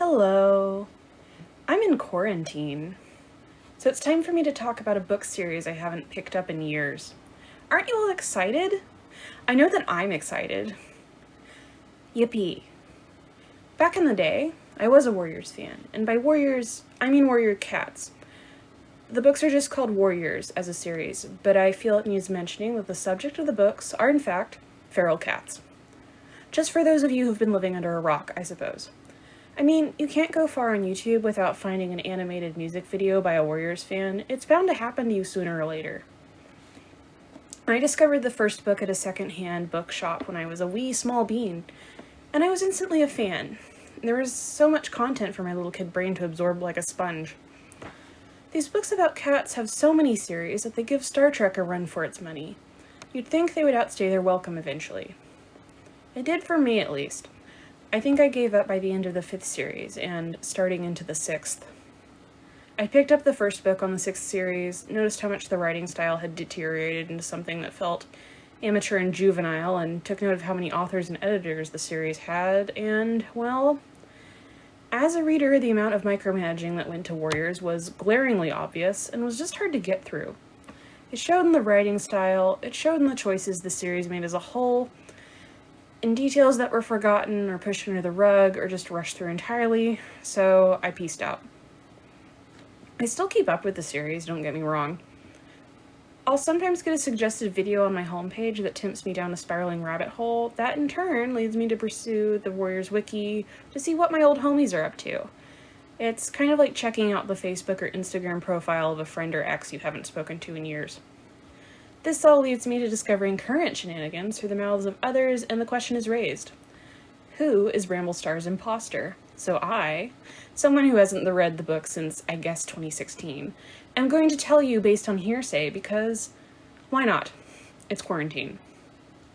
Hello. I'm in quarantine, so it's time for me to talk about a book series I haven't picked up in years. Aren't you all excited? I know that I'm excited. Yippee. Back in the day, I was a Warriors fan, and by Warriors, I mean Warrior Cats. The books are just called Warriors as a series, but I feel it needs mentioning that the subject of the books are in fact feral cats. Just for those of you who've been living under a rock, I suppose. I mean, you can't go far on YouTube without finding an animated music video by a Warriors fan. It's bound to happen to you sooner or later. I discovered the first book at a second-hand bookshop when I was a wee small bean, and I was instantly a fan. There was so much content for my little kid brain to absorb like a sponge. These books about cats have so many series that they give Star Trek a run for its money. You'd think they would outstay their welcome eventually. It did for me, at least. I think I gave up by the end of the 5th series, and starting into the 6th. I picked up the first book on the 6th series, noticed how much the writing style had deteriorated into something that felt amateur and juvenile, and took note of how many authors and editors the series had, and, well, as a reader, the amount of micromanaging that went to Warriors was glaringly obvious, and was just hard to get through. It showed in the writing style, it showed in the choices the series made as a whole, in details that were forgotten or pushed under the rug or just rushed through entirely, so I peaced out. I still keep up with the series, don't get me wrong. I'll sometimes get a suggested video on my homepage that tempts me down a spiraling rabbit hole that in turn leads me to pursue the Warriors wiki to see what my old homies are up to. It's kind of like checking out the Facebook or Instagram profile of a friend or ex you haven't spoken to in years. This all leads me to discovering current shenanigans through the mouths of others, and the question is raised. Who is Bramblestars Imposter? So I, someone who hasn't read the book since, I guess, 2016, am going to tell you based on hearsay because, why not? It's quarantine.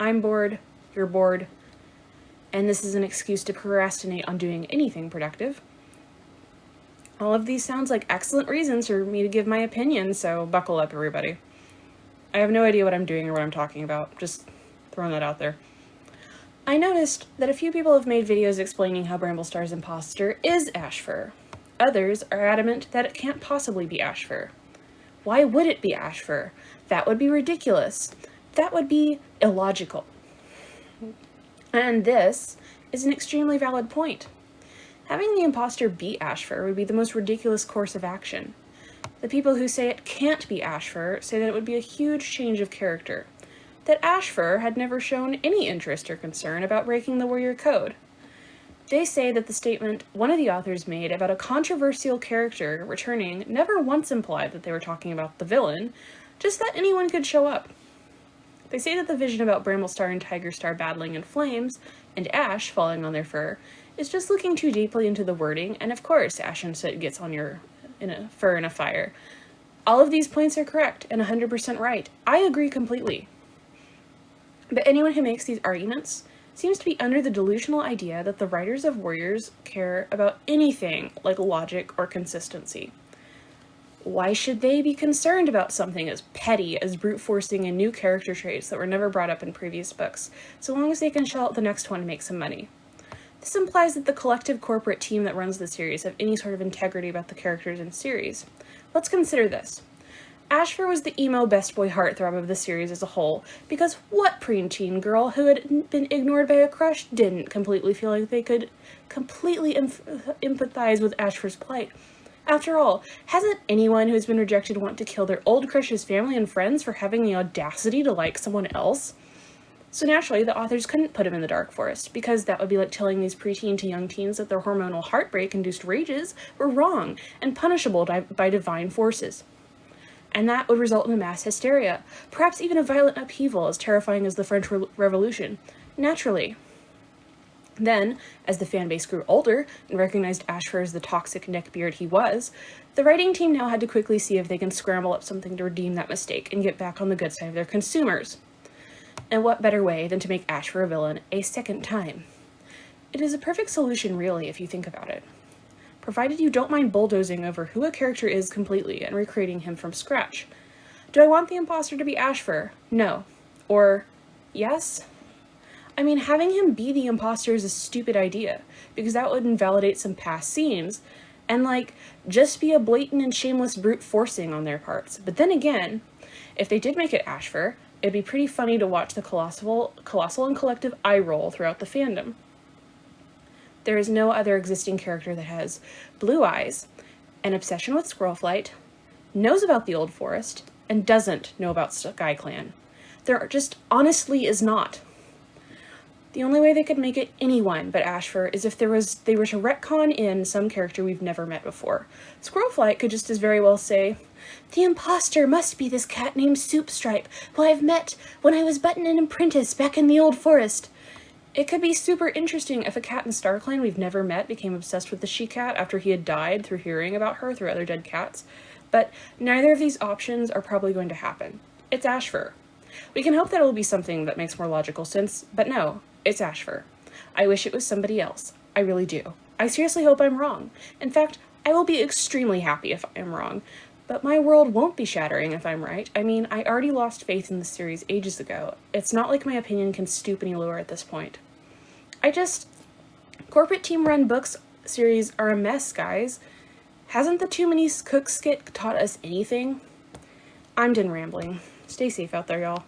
I'm bored, you're bored, and this is an excuse to procrastinate on doing anything productive. All of these sounds like excellent reasons for me to give my opinion, so buckle up, everybody. I have no idea what I'm doing or what I'm talking about, just throwing that out there. I noticed that a few people have made videos explaining how Bramblestars Imposter is ash fur. Others are adamant that it can't possibly be ash fur. Why would it be ash fur? That would be ridiculous. That would be illogical. And this is an extremely valid point. Having the imposter be ash fur would be the most ridiculous course of action. The people who say it can't be ash fur say that it would be a huge change of character, that ash fur had never shown any interest or concern about breaking the warrior code. They say that the statement one of the authors made about a controversial character returning never once implied that they were talking about the villain, just that anyone could show up. They say that the vision about Bramblestar and Tigerstar battling in flames, and ash falling on their fur, is just looking too deeply into the wording, and of course ash and soot gets on your fur in a fire. All of these points are correct and 100% right. I agree completely. But anyone who makes these arguments seems to be under the delusional idea that the writers of Warriors care about anything like logic or consistency. Why should they be concerned about something as petty as brute forcing in new character traits that were never brought up in previous books, so long as they can shell out the next one and make some money? This implies that the collective corporate team that runs the series have any sort of integrity about the characters in the series. Let's consider this. Ashfur was the emo best boy heartthrob of the series as a whole, because what preteen girl who had been ignored by a crush didn't completely feel like they could completely empathize with Ashfur's plight? After all, hasn't anyone who has been rejected want to kill their old crush's family and friends for having the audacity to like someone else? So naturally, the authors couldn't put him in the dark forest, because that would be like telling these preteen to young teens that their hormonal heartbreak-induced rages were wrong and punishable by divine forces. And that would result in a mass hysteria, perhaps even a violent upheaval as terrifying as the French Revolution. Naturally. Then, as the fanbase grew older and recognized Ashfur as the toxic neckbeard he was, the writing team now had to quickly see if they can scramble up something to redeem that mistake and get back on the good side of their consumers. And what better way than to make Ashfur a villain a second time? It is a perfect solution, really, if you think about it. Provided you don't mind bulldozing over who a character is completely and recreating him from scratch. Do I want the imposter to be Ashfur? No. Or, yes? I mean, having him be the imposter is a stupid idea, because that would invalidate some past scenes, and, like, just be a blatant and shameless brute forcing on their parts. But then again, if they did make it Ashfur, it'd be pretty funny to watch the colossal and collective eye roll throughout the fandom. There is no other existing character that has blue eyes, an obsession with squirrel flight, knows about the Old Forest, and doesn't know about Sky Clan. There just honestly is not. The only way they could make it anyone but Ashfur is if they were to retcon in some character we've never met before. Squirrelflight could just as very well say, "The imposter must be this cat named Soupstripe, who I've met when I was but an apprentice back in the Old Forest." It could be super interesting if a cat in StarClan we've never met became obsessed with the she-cat after he had died through hearing about her through other dead cats, but neither of these options are probably going to happen. It's Ashfur. We can hope that it will be something that makes more logical sense, but no, it's Ashfur. I wish it was somebody else. I really do. I seriously hope I'm wrong. In fact, I will be extremely happy if I am wrong, but my world won't be shattering if I'm right. I mean, I already lost faith in the series ages ago. It's not like my opinion can stoop any lower at this point. Corporate team-run books series are a mess, guys. Hasn't the Too Many Cooks skit taught us anything? I'm done rambling. Stay safe out there, y'all.